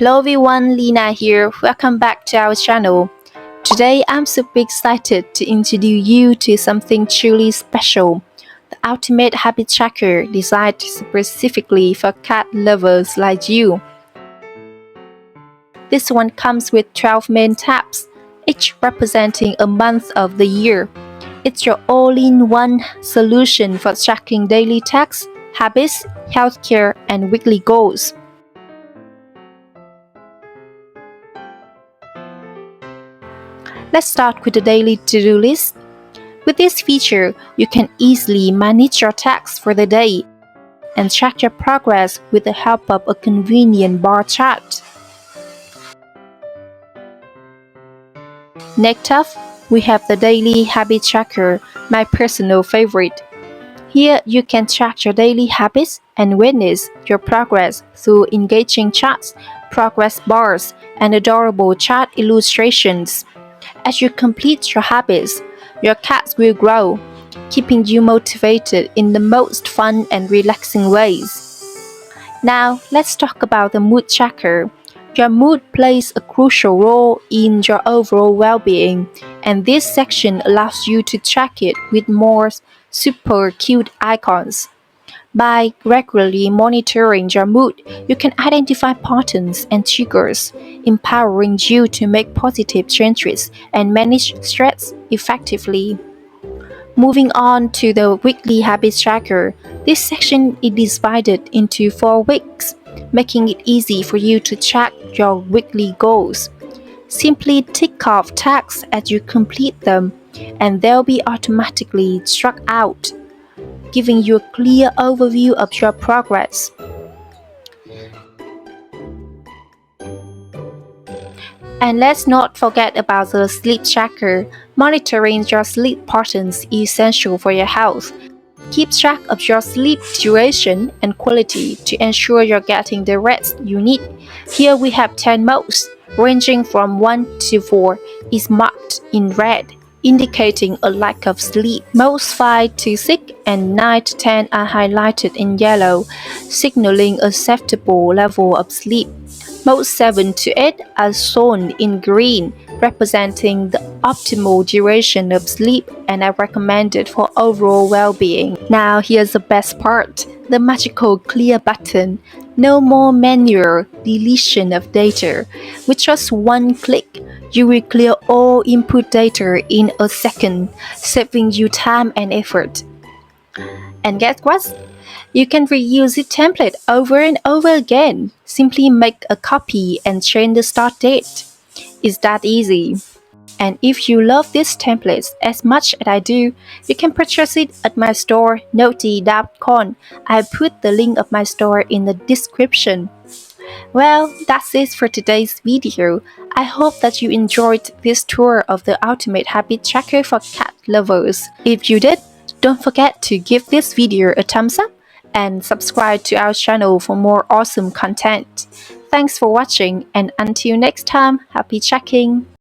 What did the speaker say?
Hello everyone, Lina here. Welcome back to our channel. Today I'm super excited to introduce you to something truly special. The ultimate habit tracker designed specifically for cat lovers like you. This one comes with 12 main tabs, each representing a month of the year. It's your all-in-one solution for tracking daily tasks, habits, healthcare, and weekly goals. Let's start with the daily to-do list. With this feature, you can easily manage your tasks for the day and track your progress with the help of a convenient bar chart. Next up, we have the Daily Habit Tracker, my personal favorite. Here you can track your daily habits and witness your progress through engaging charts, progress bars, and adorable chart illustrations. As you complete your habits, your cats will grow, keeping you motivated in the most fun and relaxing ways. Now, let's talk about the mood tracker. Your mood plays a crucial role in your overall well-being, and this section allows you to track it with more super cute icons. By regularly monitoring your mood, you can identify patterns and triggers, empowering you to make positive changes and manage stress effectively. Moving on to the weekly habit tracker, this section is divided into 4 weeks, making it easy for you to track your weekly goals. Simply tick off tasks as you complete them, and they'll be automatically struck out, giving you a clear overview of your progress. And let's not forget about the sleep tracker. Monitoring your sleep patterns is essential for your health. Keep track of your sleep duration and quality to ensure you're getting the rest you need. Here we have 10 modes, ranging from 1 to 4, is marked in red, indicating a lack of sleep. Modes 5 to 6 and 9 to 10 are highlighted in yellow, signaling a acceptable level of sleep. Modes 7 to 8 are shown in green, representing the optimal duration of sleep and are recommended for overall well-being. Now here's the best part, the magical clear button. No more manual deletion of data. With just one click, you will clear all input data in a second, saving you time and effort. And guess what? You can reuse the template over and over again. Simply make a copy and change the start date. It's that easy. And if you love these templates as much as I do, you can purchase it at my store, noti.com. I put the link of my store in the description. Well, that's it for today's video. I hope that you enjoyed this tour of the ultimate habit tracker for cat lovers. If you did, don't forget to give this video a thumbs up and subscribe to our channel for more awesome content. Thanks for watching, and until next time, happy tracking!